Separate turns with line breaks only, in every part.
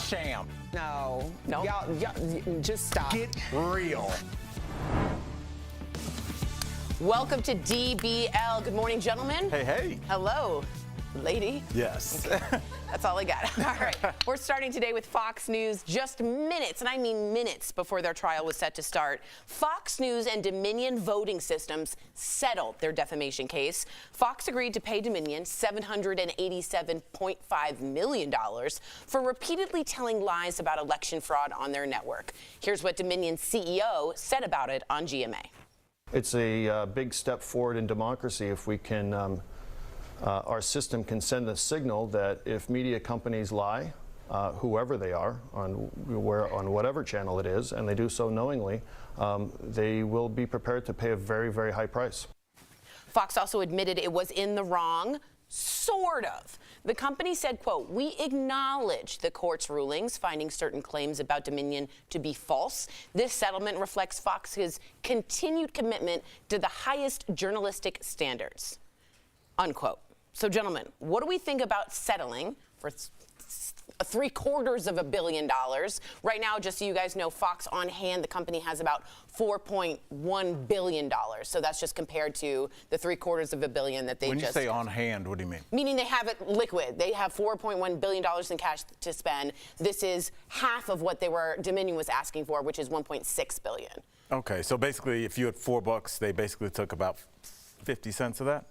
sham.
No.
No.
Y'all, just stop.
Get real.
Welcome to DBL. Good morning, gentlemen.
Hey, hey.
Hello, lady.
Yes.
That's all I got. All right. We're starting today with Fox News just minutes, and I mean minutes before their trial was set to start. Fox News and Dominion Voting Systems settled their defamation case. Fox agreed to pay Dominion $787.5 million for repeatedly telling lies about election fraud on their network. Here's what Dominion's CEO said about it on GMA.
It's a big step forward in democracy if we can our system can send a signal that if media companies lie, whoever they are, on whatever channel it is, and they do so knowingly, they will be prepared to pay a very, very high price.
Fox also admitted it was in the wrong, sort of. The company said, quote, "We acknowledge the court's rulings finding certain claims about Dominion to be false. This settlement reflects Fox's continued commitment to the highest journalistic standards," unquote. So, gentlemen, what do we think about settling for $750 million? Right now, just so you guys know, Fox on hand, the company has about $4.1 billion. So that's just compared to the $750 million that they
When
just...
you say on hand, what do you mean?
Meaning they have it liquid. They have $4.1 billion in cash to spend. This is half of what Dominion was asking for, which is $1.6 billion.
Okay, so basically, if you had $4, they basically took about 50 cents of that?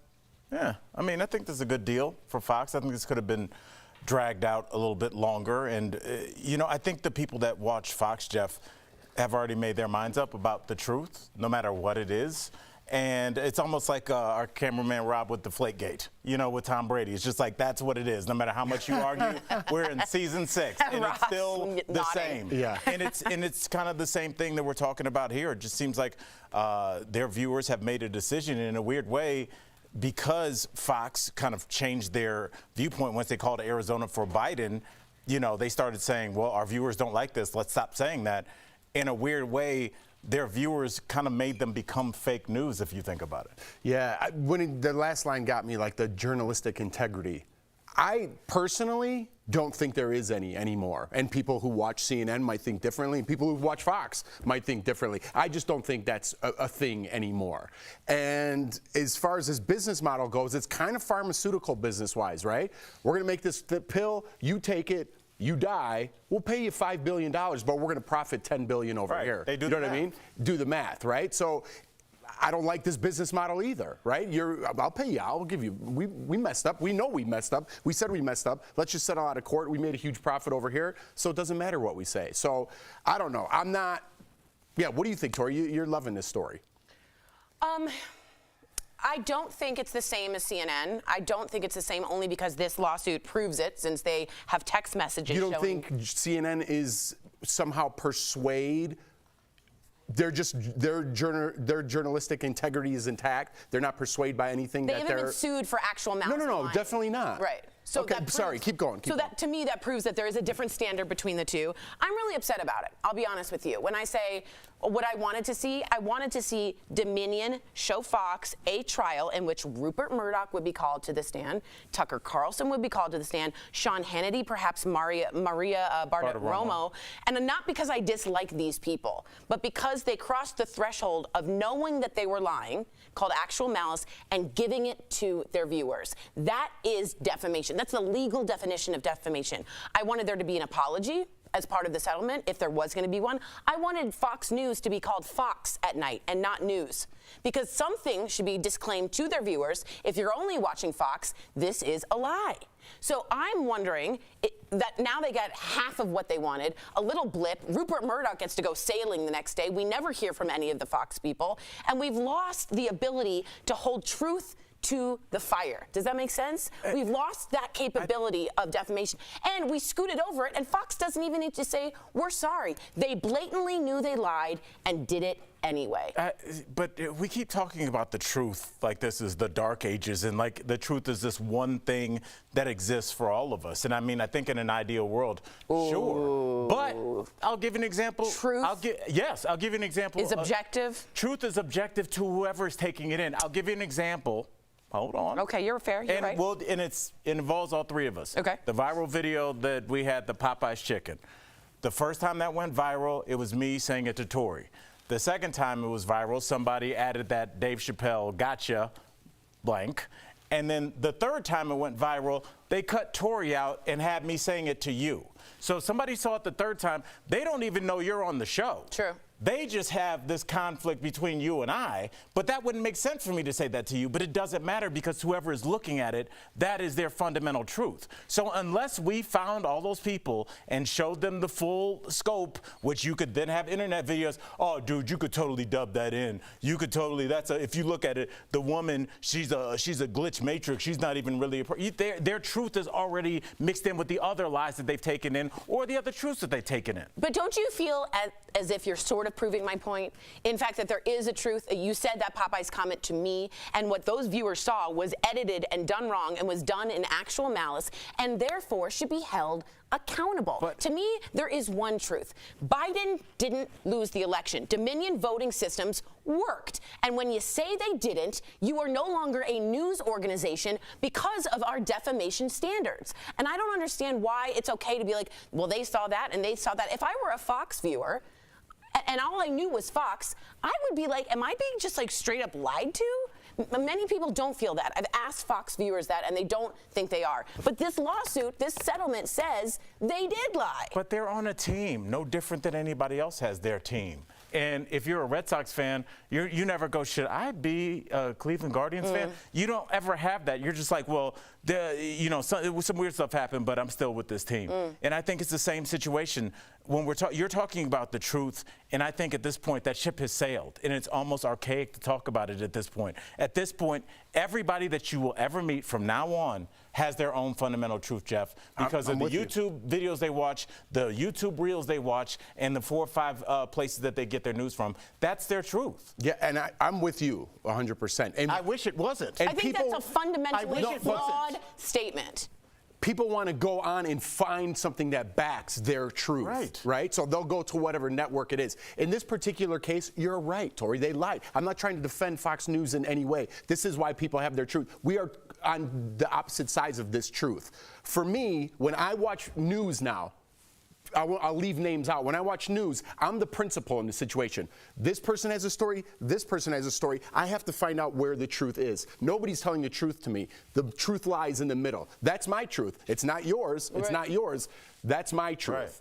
Yeah, I mean, I think this is a good deal for Fox. I think this could have been dragged out a little bit longer. And, you know, I think the people that watch Fox, Jeff, have already made their minds up about the truth, no matter what it is. And it's almost like our cameraman Rob with Deflategate, you know, with Tom Brady. It's just like, that's what it is. No matter how much you argue, we're in season 6, and it's still the same.
Yeah.
And it's kind of the same thing that we're talking about here. It just seems like their viewers have made a decision in a weird way, because Fox kind of changed their viewpoint once they called Arizona for Biden. You know, they started saying, well, our viewers don't like this. Let's stop saying that. In a weird way, their viewers kind of made them become fake news, if you think about it.
Yeah, the last line got me, like the journalistic integrity. I personally don't think there is any anymore. And people who watch CNN might think differently, and people who watch Fox might think differently. I just don't think that's a thing anymore. And as far as this business model goes, it's kind of pharmaceutical business-wise, right? We're going to make this pill, you take it, you die, we'll pay you $5 billion, but we're going to profit $10 billion over here.
They do
you know what I mean? Do the math, right? So I don't like this business model either, right? I'll pay you. I'll give you. We messed up. We know we messed up. We said we messed up. Let's just settle out of court. We made a huge profit over here, so it doesn't matter what we say. So I don't know. I'm not. Yeah. What do you think, Tori? You're loving this story.
I don't think it's the same as CNN. I don't think it's the same only because this lawsuit proves it, since they have text messages showing.
You don't think CNN is somehow persuade? Their journalistic integrity is intact. They're not persuaded by anything
they
that
haven't been sued for actual malice.
No, definitely not.
Right. So
okay,
that
sorry, keep going.
So that, to me, that proves that there is a different standard between the two. I'm really upset about it. I'll be honest with you. When I say what I wanted to see Dominion show Fox a trial in which Rupert Murdoch would be called to the stand, Tucker Carlson would be called to the stand, Sean Hannity, perhaps Maria Bartiromo, and not because I dislike these people, but because they crossed the threshold of knowing that they were lying, called actual malice, and giving it to their viewers. That is defamation. That's the legal definition of defamation. I wanted there to be an apology as part of the settlement, if there was going to be one. I wanted Fox News to be called Fox at night and not news, because something should be disclaimed to their viewers. If you're only watching Fox, this is a lie. So I'm wondering that now they got half of what they wanted, a little blip. Rupert Murdoch gets to go sailing the next day. We never hear from any of the Fox people, and we've lost the ability to hold truth to the fire. Does that make sense? We've lost that capability of defamation, and we scooted over it, and Fox doesn't even need to say, we're sorry. They blatantly knew they lied and did it anyway.
But we keep talking about the truth like this is the dark ages, and like the truth is this one thing that exists for all of us. And I mean, I think in an ideal world, sure. But I'll give you an example.
Truth?
I'll give you an example.
Is objective?
Truth is objective to whoever's taking it in. I'll give you an example. Hold on.
Okay, you're fair. You're
And
right.
well, and it involves all three of us.
Okay.
The viral video that we had, the Popeyes chicken. The first time that went viral, it was me saying it to Tori. The second time it was viral, somebody added that Dave Chappelle gotcha blank. And then the third time it went viral, they cut Tori out and had me saying it to you. So if somebody saw it the third time, they don't even know you're on the show.
True.
They just have this conflict between you and I, but that wouldn't make sense for me to say that to you, but it doesn't matter because whoever is looking at it, that is their fundamental truth. So unless we found all those people and showed them the full scope, which you could then have internet videos, oh dude, you could totally dub that in. You could totally, if you look at it, the woman, she's a glitch matrix, she's not even really their truth is already mixed in with the other lies that they've taken in or the other truths that they've taken in.
But don't you feel as if you're sort of proving my point? In fact, that there is a truth. You said that Popeye's comment to me, and what those viewers saw was edited and done wrong and was done in actual malice, and therefore should be held accountable.
But
to me, there is one truth. Biden didn't lose the election. Dominion voting systems worked. And when you say they didn't, you are no longer a news organization because of our defamation standards. And I don't understand why it's okay to be like, well, they saw that and they saw that. If I were a Fox viewer, and all I knew was Fox, I would be like, am I being just like straight up lied to? Many people don't feel that. I've asked Fox viewers that, and they don't think they are. But this lawsuit, this settlement says they did lie.
But they're on a team, no different than anybody else has their team. And if you're a Red Sox fan, you never go, should I be a Cleveland Guardians fan? You don't ever have that. You're just like, well, some weird stuff happened, but I'm still with this team. And I think it's the same situation when you're talking about the truth. And I think at this point that ship has sailed, and it's almost archaic to talk about it at this point. At this point, everybody that you will ever meet from now on has their own fundamental truth, Jeff, because of the YouTube videos they watch, the YouTube reels they watch, and the 4 or 5 places that they get their news from. That's their truth.
Yeah, and I'm with you 100%. And
I wish it wasn't.
I think that's a fundamentally
wish it
flawed
wasn't.
statement.
people want to go on and find something that backs their truth. Right? So they'll go to whatever network it is. In this particular case, you're right, Tori. They lied. I'm not trying to defend Fox News in any way. This is why people have their truth. We are on the opposite sides of this truth. For me, when I watch news now, I'll leave names out. When I watch news, I'm the principal in the situation. This person has a story, this person has a story. I have to find out where the truth is. Nobody's telling the truth to me. The truth lies in the middle. That's my truth. It's not yours. It's not yours. That's my truth.
Right.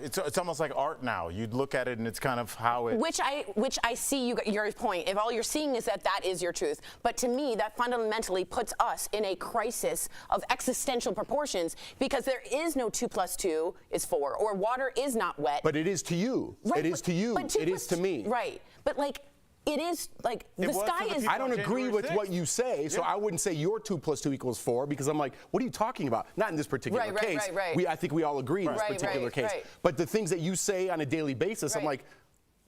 It's almost like art now. You'd look at it and it's kind of how it...
Which I see your point. If all you're seeing is that is your truth. But to me, that fundamentally puts us in a crisis of existential proportions because there is no 2 + 2 is 4, or water is not wet.
But it is to you.
Right,
it is to you. It is to me.
Right. But like, it is like the sky is.
I don't agree with what you say, so I wouldn't say your 2 + 2 = 4 because I'm like, what are you talking about? Not in this particular case.
Right.
I think we all agree in this particular case. But the things that you say on a daily basis, I'm like,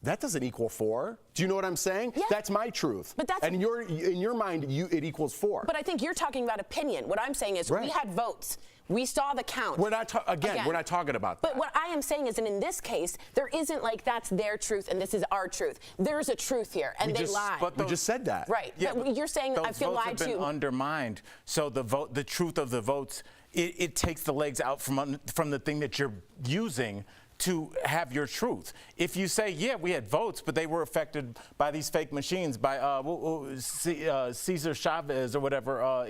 that doesn't equal 4. Do you know what I'm saying?
Yeah.
That's my truth.
But that's,
and in your mind, it equals 4.
But I think you're talking about opinion. What I'm saying is we had votes. We saw the count.
We're not we're not talking about that.
But what I am saying is that in this case, there isn't like that's their truth and this is our truth. There's a truth here, and they lied.
But we just said that.
Right. Yeah, but you're saying I feel lied to.
Those votes have been undermined. So the truth of the votes, it takes the legs out from the thing that you're using to have your truth. If you say, yeah, we had votes, but they were affected by these fake machines, by Cesar Chavez or whatever,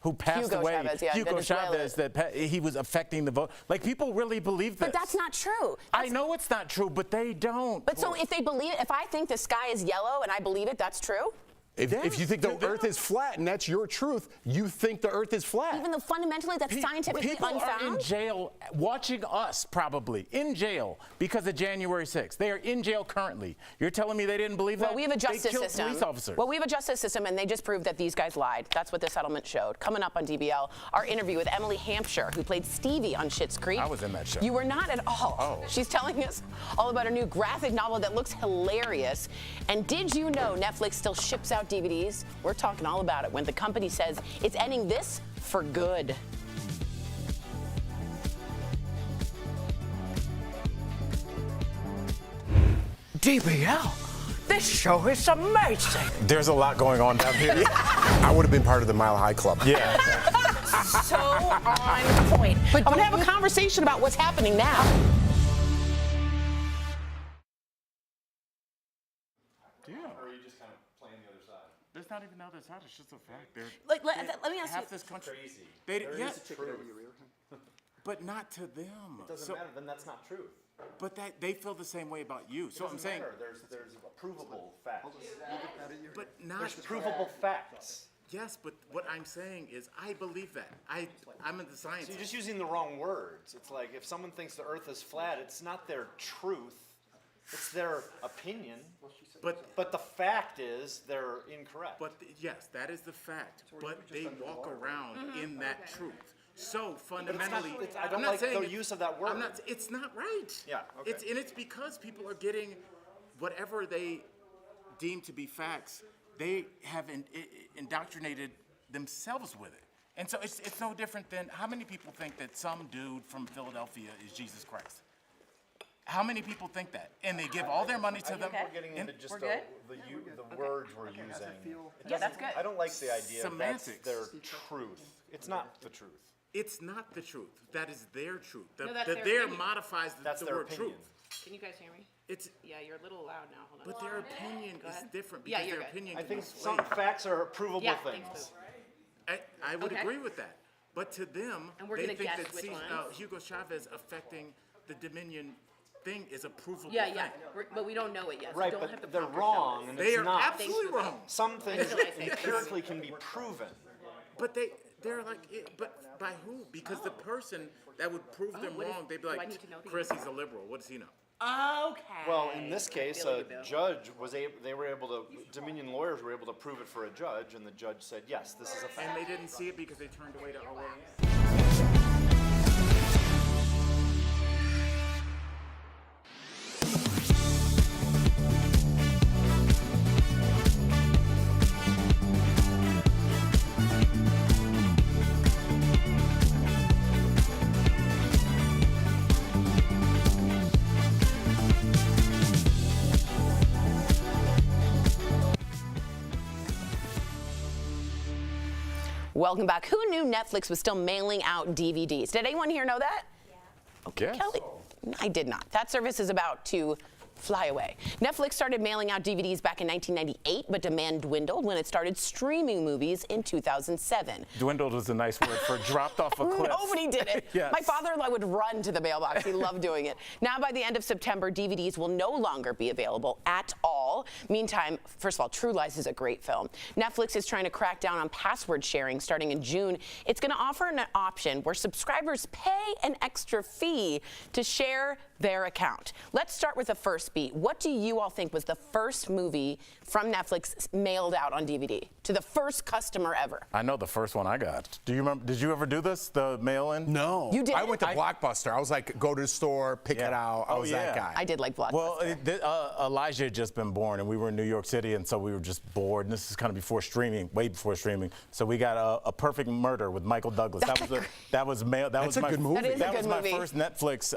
who passed
Hugo
away.
Chavez, yeah,
Hugo Chavez, that he was affecting the vote. Like, people really believe this.
But that's not true.
I know it's not true, but they don't.
But so if they believe it, if I think the sky is yellow and I believe it, that's true?
If you think the earth is flat and that's your truth, you think the earth is flat.
Even though fundamentally that's scientifically unfound?
People are in jail watching us, probably, in jail because of January 6th. They are in jail currently. You're telling me they didn't believe that?
Well, we have a justice
they killed
system.
Police officers.
Well, we have a justice system, and they just proved that these guys lied. That's what the settlement showed. Coming up on DBL, our interview with Emily Hampshire, who played Stevie on Schitt's Creek.
I was in that show.
You were not at all.
Oh.
She's telling us all about her new graphic novel that looks hilarious. And did you know Netflix still ships out DVDs? We're talking all about it when the company says it's ending this for good.
DBL, This show is amazing.
There's a lot going on down here.
I would have been part of the Mile High Club.
Yeah.
So on point. But I'm going to have a conversation about what's happening now.
Or are you just kind of playing the other side? There's not even the other side. It's just a fact.
Let me ask you.
Half this country. But not to them.
It doesn't matter, then that's not true.
But they feel the same way about you. So I'm saying.
There's provable facts.
But not.
There's provable facts.
Yes, but what I'm saying is I believe that. I'm in the science.
So you're just using the wrong words. It's like if someone thinks the earth is flat, it's not their truth. It's their opinion. But the fact is they're incorrect.
But yes, that is the fact. But they walk around in that truth. So fundamentally,
I don't like the use of that word.
It's not right.
Yeah, okay.
It's because people are getting whatever they deem to be facts. They have indoctrinated themselves with it. And so it's no different than how many people think that some dude from Philadelphia is Jesus Christ? How many people think that? And they give all their money to them.
We're getting into just the words we're using.
Yeah, that's good.
I don't like the idea
Semantics.
that's their truth. It's not the truth.
It's not the truth. That is their truth.
No, that's
the
their
there
opinion.
modifies
That's
the
their
word
opinion.
truth.
Can you guys hear me?
It's
Yeah, you're a little loud now. Hold on.
but their opinion is different
Yeah,
because
you're
their
good.
opinion
I
can
think
be
some
swayed.
facts are provable
Yeah,
things.
thanks,
I would
Okay.
agree with that. But to them,
And we're
they
gonna
think
guess
that
which ones?
Hugo Chavez affecting the Dominion thing is a provable
Yeah,
thing.
yeah. But we don't know it yet.
Right,
so don't have
but
to
they're
pump
wrong,
yourself.
and
They
it's
are
not.
absolutely wrong.
Some things
Until I say
empirically can be proven.
But they're like, but by who? Because the person that would prove them
what is-
wrong, they'd be
do I
like,
need to know the
Chris,
answer?
he's a liberal. What does he know?
Okay.
Well, in this case,
Feel
a
like a bill.
judge they were able to, Dominion lawyers were able to prove it for a judge, and the judge said, yes, this is a
And
fact.
they didn't see it because they turned away to OAS.
Welcome back. Who knew Netflix was still mailing out DVDs? Did anyone here know that?
Okay.
Kelly, I did not. That service is about to fly away. Netflix started mailing out DVDs back in 1998, but demand dwindled when it started streaming movies in 2007.
Dwindled was a nice word for dropped off a cliff.
Nobody did it.
Yes.
My father-in-law would run to the mailbox. He loved doing it. Now, by the end of September, DVDs will no longer be available at all. Meantime, first of all, True Lies is a great film. Netflix is trying to crack down on password sharing starting in June. It's going to offer an option where subscribers pay an extra fee to share their account. Let's start with the first beat. What do you all think was the first movie from Netflix mailed out on DVD to the first customer ever?
I know the first one I got. Do you remember? Did you ever do this? The mail-in?
No.
You did?
I went to Blockbuster. I was like, go to the store, pick it out. I was that guy.
I did like Blockbuster.
Well, Elijah had just been born, and we were in New York City, and so we were just bored. And this is kind of before streaming, way before streaming. So we got a Perfect Murder with Michael Douglas. That was
That's a good movie.
That is a
That
good
was my
movie.
first Netflix,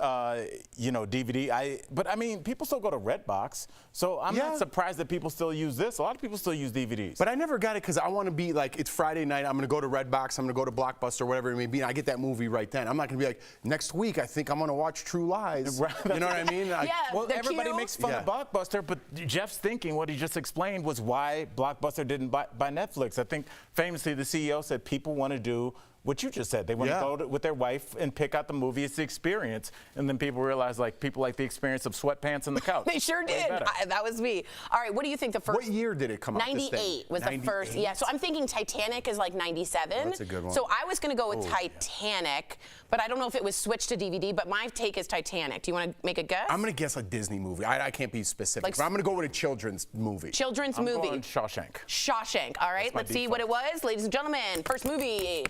DVD. But I mean, people still go to Redbox, so I'm not surprised that people still use this. A lot of people still use DVDs.
But I never got it because I want to be like, it's Friday night, I'm going to go to Redbox, I'm going to go to Blockbuster, whatever it may be, and I get that movie right then. I'm not going to be like, next week I think I'm going to watch True Lies.
Right.
You know what I mean? Like,
Yeah.
Well,
the
everybody
queue?
makes fun of Blockbuster, but Jeff's thinking, what he just explained, was why Blockbuster didn't buy Netflix. I think famously the CEO said people want to do what you just said. They want to go with their wife and pick out the movie. It's the experience. And then people realize, like, people like the experience of sweatpants on the couch.
They sure did. That was me. All right, what do you think the first?
What year did it come out?
98 was the first. Yeah, so I'm thinking Titanic is like 97.
Oh, that's a good one.
So I was going to go with Titanic, but I don't know if it was switched to DVD, but my take is Titanic. Do you want to make a guess?
I'm going to guess a Disney movie. I can't be specific, but I'm going to go with a children's movie.
Children's
I'm
movie.
going Shawshank.
Shawshank. All right,
my
let's see what it was. Ladies and gentlemen, first movie.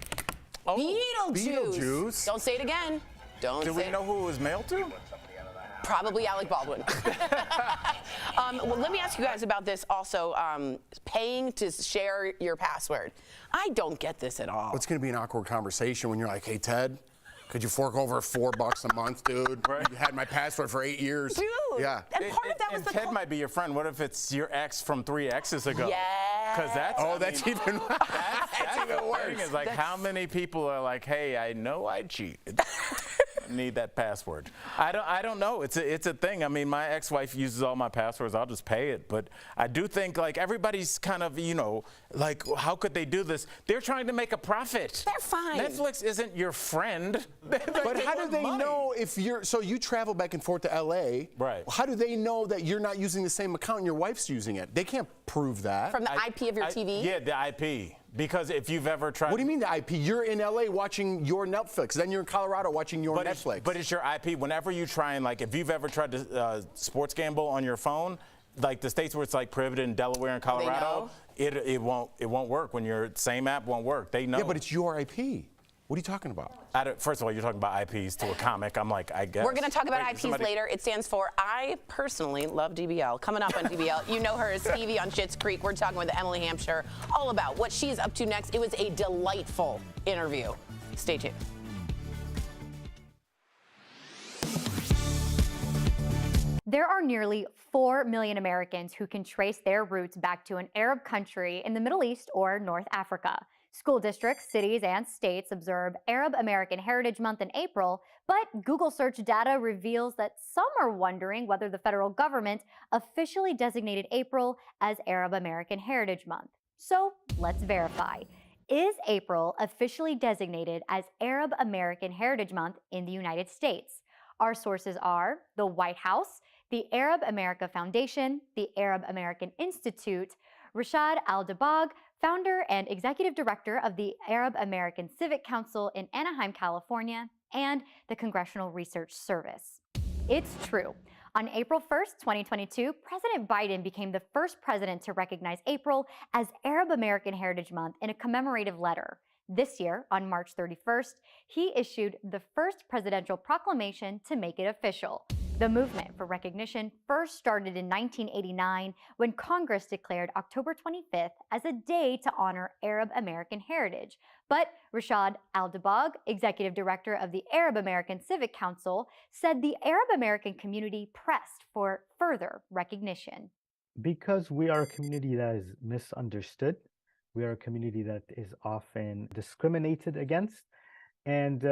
Beetlejuice.
Don't say it again. Don't
Do
say
we know who it was mailed to?
Probably Alec Baldwin. Well, let me ask you guys about this also, paying to share your password. I don't get this at all.
It's going to be an awkward conversation when you're like, hey, Ted, Could you fork over $4 a month, dude?
Right.
You had my password for 8 years.
Dude.
Yeah.
And part of that was
and
the
Ted might be your friend. What if it's your ex from 3 exes ago?
Yeah.
Because that's
That's even
that's
even
the
worse.
thing is like how many people are like, hey, I know I cheated. Need that password. I don't know. It's a thing. I mean, my ex-wife uses all my passwords. I'll just pay it. But I do think like everybody's kind of, you know, like how could they do this? They're trying to make a profit.
They're fine.
Netflix isn't your friend.
But how do they know if you're, so you travel back and forth to LA.
Right.
How do they know that you're not using the same account and your wife's using it? They can't prove that.
From the IP of your TV?
Yeah, the IP. Because if you've ever tried.
What do you mean the IP? You're in LA watching your Netflix, then you're in Colorado watching your Netflix.
But it's your IP. Whenever you try and like, if you've ever tried to sports gamble on your phone, like the states where it's like prohibited in Delaware and Colorado, it won't work. When your same app won't work, they know.
Yeah, but it's your IP. What are you talking about?
First of all, you're talking about IPs to a comic. I'm like, I guess.
We're going to talk about
Wait,
IPs
somebody-
later. It stands for I personally love DBL. Coming up on DBL, you know her as Stevie on Schitt's Creek. We're talking with Emily Hampshire all about what she's up to next. It was a delightful interview. Stay tuned.
There are nearly 4 million Americans who can trace their roots back to an Arab country in the Middle East or North Africa. School districts, cities, and states observe Arab American Heritage Month in April, but Google search data reveals that some are wondering whether the federal government officially designated April as Arab American Heritage Month. So let's verify. Is April officially designated as Arab American Heritage Month in the United States? Our sources are the White House, the Arab America Foundation, the Arab American Institute, Rashad Al-Dabagh, founder and executive director of the Arab American Civic Council in Anaheim, California, and the Congressional Research Service. It's true. On April 1st, 2022, President Biden became the first president to recognize April as Arab American Heritage Month in a commemorative letter. This year, on March 31st, he issued the first presidential proclamation to make it official. The movement for recognition first started in 1989 when Congress declared October 25th as a day to honor Arab American heritage. But Rashad Al-Dabagh, executive director of the Arab American Civic Council, said the Arab American community pressed for further recognition.
Because we are a community that is misunderstood, we are a community that is often discriminated against, and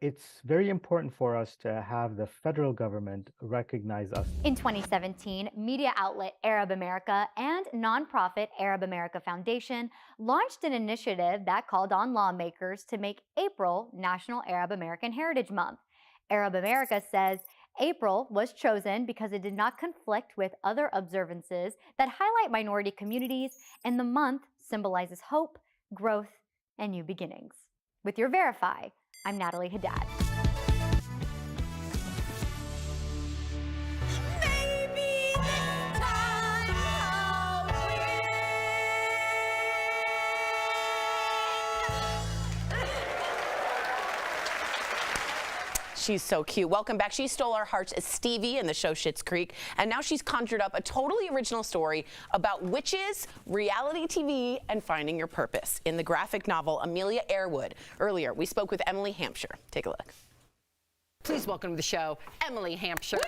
it's very important for us to have the federal government recognize us.
In 2017, media outlet Arab America and nonprofit Arab America Foundation launched an initiative that called on lawmakers to make April National Arab American Heritage Month. Arab America says April was chosen because it did not conflict with other observances that highlight minority communities, and the month symbolizes hope, growth, and new beginnings. With your Verify, I'm Natalie Haddad.
She's so cute. Welcome back. She stole our hearts as Stevie in the show Schitt's Creek, and now she's conjured up a totally original story about witches, reality TV, and finding your purpose in the graphic novel Amelia Earwood. Earlier, we spoke with Emily Hampshire. Take a look.
Please welcome to the show, Emily Hampshire.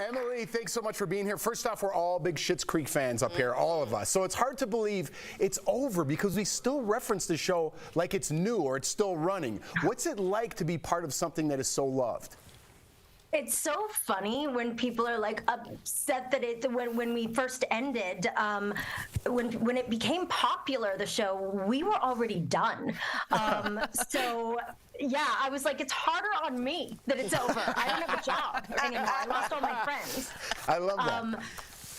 Emily, thanks so much for being here. First off, we're all big Schitt's Creek fans up here, all of us. So it's hard to believe it's over because we still reference the show like it's new or it's still running. What's it like to be part of something that is so loved?
It's so funny when people are like upset that when we first ended, when it became popular, the show, we were already done. So yeah, I was like, it's harder on me that it's over. I don't have a job anymore. I lost all my friends.
I love that.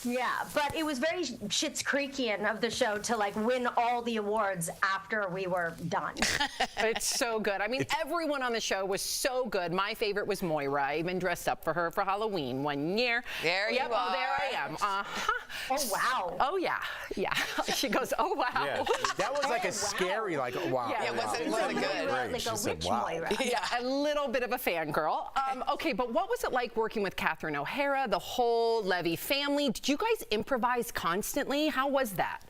Yeah, but it was very Schitt's Creekian of the show to like win all the awards after we were done.
It's so good. I mean, everyone on the show was so good. My favorite was Moira. I even dressed up for her for Halloween one year.
There you
are.
are.
There I am.
Oh, wow.
Oh, yeah. Yeah. She goes, oh, wow.
Yeah, that was like a scary, like, wow.
Yeah,
it wasn't good.
Like
She
a
said,
witch
wow.
Moira.
Yeah, a little bit of a fangirl. Okay, but what was it like working with Catherine O'Hara, the whole Levy family? Did you guys improvise constantly? How was that?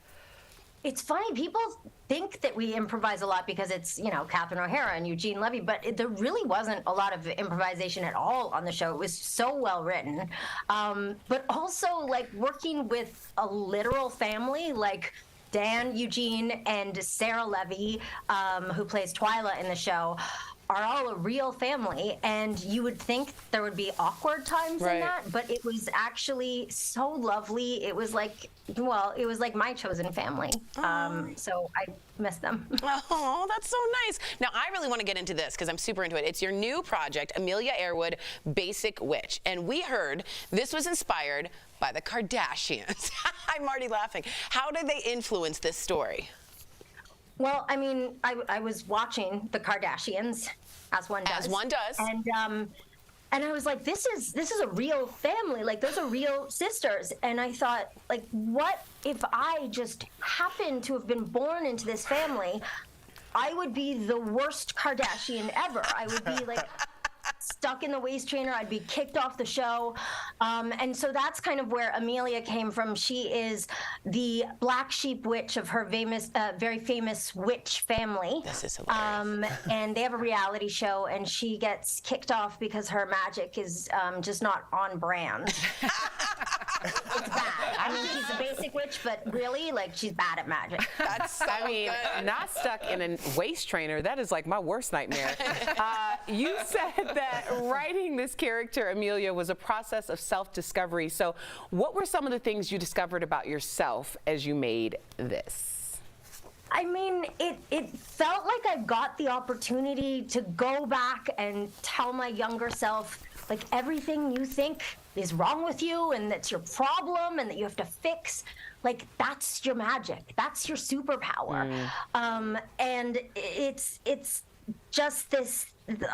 it's funny, people think that we improvise a lot because it's, you know, Catherine O'Hara and Eugene Levy, but there really wasn't a lot of improvisation at all on the show. It was so well written. But also, like, working with a literal family, like Dan, Eugene, and Sarah Levy, who plays Twyla in the show, are all a real family, and you would think there would be awkward times in that, but it was actually so lovely. It was like, well, it was like my chosen family. So I miss them.
Oh, that's so nice. Now, I really want to get into this because I'm super into it. It's your new project, Amelia Earwood, Basic Witch. And we heard this was inspired by the Kardashians. I'm already laughing. How did they influence this story?
Well, I mean, I was watching the Kardashians, as one does.
As one does.
And I was like, this is a real family. Like, those are real sisters. And I thought, like, what if I just happened to have been born into this family? I would be the worst Kardashian ever. I would be like stuck in the waist trainer. I'd be kicked off the show. And so that's kind of where Amelia came from. She is the black sheep witch of her famous, very famous witch family.
This is hilarious.
And they have a reality show, and she gets kicked off because her magic is just not on brand. It's bad. I mean, she's a basic witch, but really, like, she's bad at magic.
That's so good.
Not stuck in a waist trainer. That is like my worst nightmare. You said that writing this character, Amelia, was a process of self-discovery. So what were some of the things you discovered about yourself as you made this?
I mean, it felt like I got the opportunity to go back and tell my younger self, like, everything you think is wrong with you and that's your problem and that you have to fix, like, that's your magic. That's your superpower. And it's just this,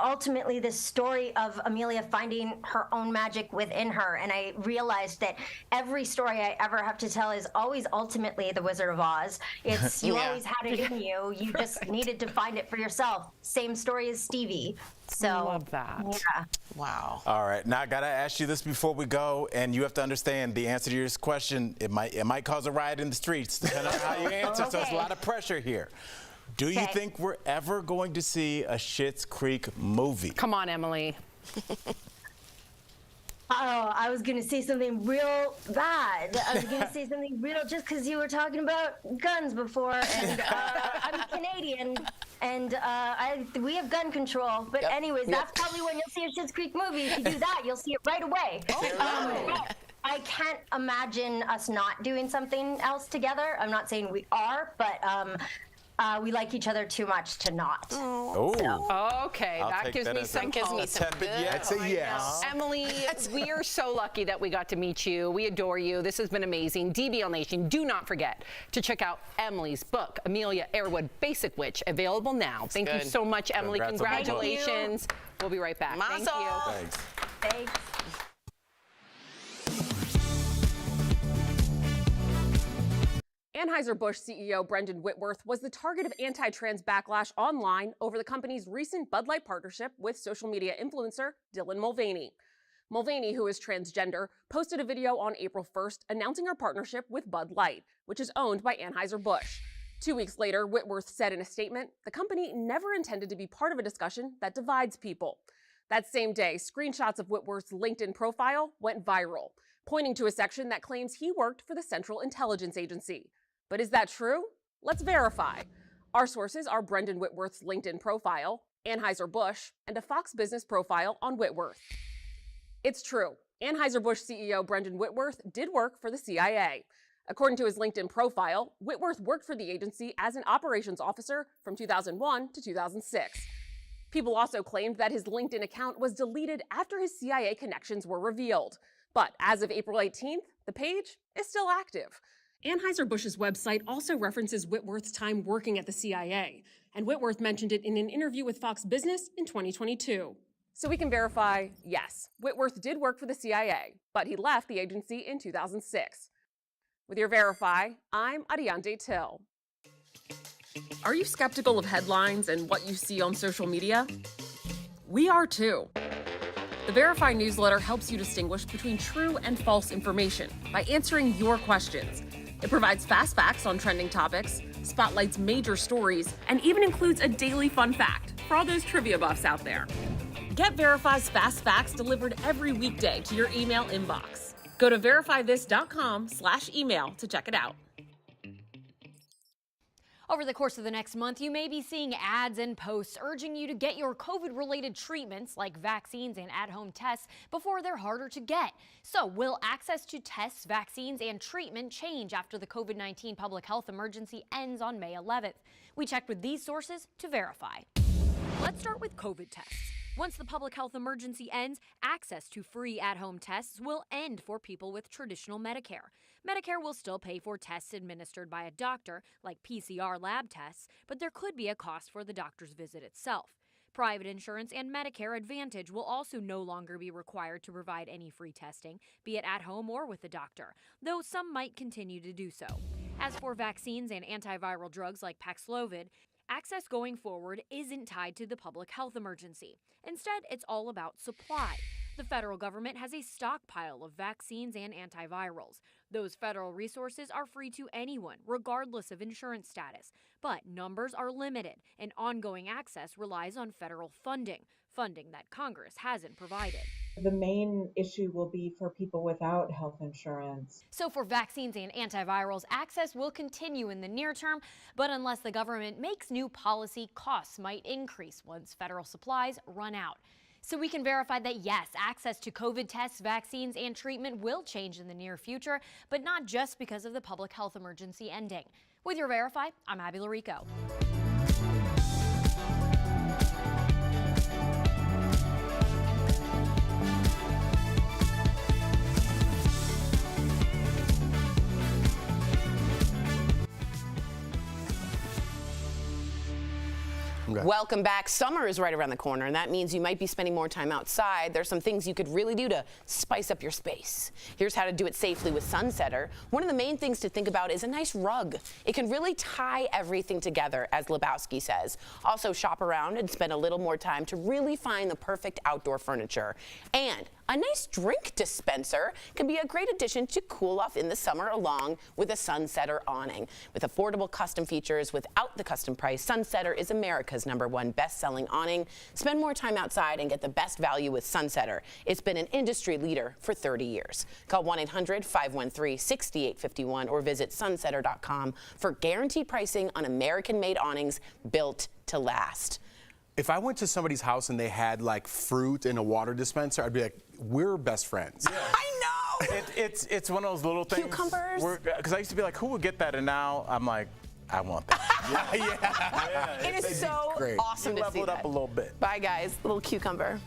ultimately this story of Amelia finding her own magic within her. And I realized that every story I ever have to tell is always ultimately the Wizard of Oz. It's, you always had it in you. You just needed to find it for yourself. Same story as Stevie. So,
I love that.
Yeah.
Wow.
All right, now I gotta ask you this before we go, and you have to understand the answer to your question. It might cause a riot in the streets, depending on how you answer. So there's a lot of pressure here. Do you think we're ever going to see a Schitt's Creek movie?
Come on, Emily.
Oh, I was going to say something real bad. I was going to say something real just because you were talking about guns before. And I'm Canadian, and we have gun control. But anyways, that's probably when you'll see a Schitt's Creek movie. If you do that, you'll see it right away. I can't imagine us not doing something else together. I'm not saying we are, but we like each other too much to not.
Oh.
Okay,
I'll
that
take
gives
that
me
as
some hope.
tepid yes.
I'd say yes.
Emily, we are so lucky that we got to meet you. We adore you. This has been amazing. DBL Nation, do not forget to check out Emily's book, Amelia Earwood, Basic Witch, available now. Thank you so much, Emily.
Congrats on the book.
Congratulations. We'll be right back. Thank you.
Thanks.
Thanks.
Anheuser-Busch CEO Brendan Whitworth was the target of anti-trans backlash online over the company's recent Bud Light partnership with social media influencer Dylan Mulvaney. Mulvaney, who is transgender, posted a video on April 1st announcing her partnership with Bud Light, which is owned by Anheuser-Busch. 2 weeks later, Whitworth said in a statement, the company never intended to be part of a discussion that divides people. That same day, screenshots of Whitworth's LinkedIn profile went viral, pointing to a section that claims he worked for the Central Intelligence Agency. But is that true? Let's verify. Our sources are Brendan Whitworth's LinkedIn profile, Anheuser-Busch, and a Fox Business profile on Whitworth. It's true. Anheuser-Busch CEO Brendan Whitworth did work for the CIA. According to his LinkedIn profile, Whitworth worked for the agency as an operations officer from 2001 to 2006. People also claimed that his LinkedIn account was deleted after his CIA connections were revealed. But as of April 18th, the page is still active. Anheuser-Busch's website also references Whitworth's time working at the CIA, and Whitworth mentioned it in an interview with Fox Business in 2022. So we can verify, yes, Whitworth did work for the CIA, but he left the agency in 2006. With your Verify, I'm Ariande Till. Are you skeptical of headlines and what you see on social media? We are too. The Verify newsletter helps you distinguish between true and false information by answering your questions. It provides fast facts on trending topics, spotlights major stories, and even includes a daily fun fact for all those trivia buffs out there. Get Verify's fast facts delivered every weekday to your email inbox. Go to verifythis.com/email to check it out.
Over the course of the next month, you may be seeing ads and posts urging you to get your COVID-related treatments like vaccines and at-home tests before they're harder to get. So will access to tests, vaccines, and treatment change after the COVID-19 public health emergency ends on May 11th? We checked with these sources to verify. Let's start with COVID tests. Once the public health emergency ends, access to free at-home tests will end for people with traditional Medicare. Medicare will still pay for tests administered by a doctor, like PCR lab tests, but there could be a cost for the doctor's visit itself. Private insurance and Medicare Advantage will also no longer be required to provide any free testing, be it at home or with a doctor, though some might continue to do so. As for vaccines and antiviral drugs like Paxlovid, access going forward isn't tied to the public health emergency. Instead, it's all about supply. The federal government has a stockpile of vaccines and antivirals. Those federal resources are free to anyone, regardless of insurance status. But numbers are limited, and ongoing access relies on federal funding that Congress hasn't provided.
The main issue will be for people without health insurance.
So for vaccines and antivirals, access will continue in the near term, but unless the government makes new policy, costs might increase once federal supplies run out. So we can verify that yes, access to COVID tests, vaccines, and treatment will change in the near future, but not just because of the public health emergency ending. With your Verify, I'm Abby Larico.
Okay. Welcome back. Summer is right around the corner, and that means you might be spending more time outside. There's some things you could really do to spice up your space. Here's how to do it safely with Sunsetter. One of the main things to think about is a nice rug. It can really tie everything together, as Lebowski says. Also, shop around and spend a little more time to really find the perfect outdoor furniture. And a nice drink dispenser can be a great addition to cool off in the summer along with a Sunsetter awning. With affordable custom features without the custom price, Sunsetter is America's #1 best-selling awning. Spend more time outside and get the best value with Sunsetter. It's been an industry leader for 30 years. Call 1-800-513-6851 or visit sunsetter.com for guaranteed pricing on American-made awnings built to last.
If I went to somebody's house and they had like fruit in a water dispenser, I'd be like, we're best friends.
Yeah. I know!
It's one of those little things.
Cucumbers?
Because I used to be like, who would get that? And now I'm like, I want that.
It is so awesome to see
level it up
that.
a little bit.
Bye, guys. Little cucumber.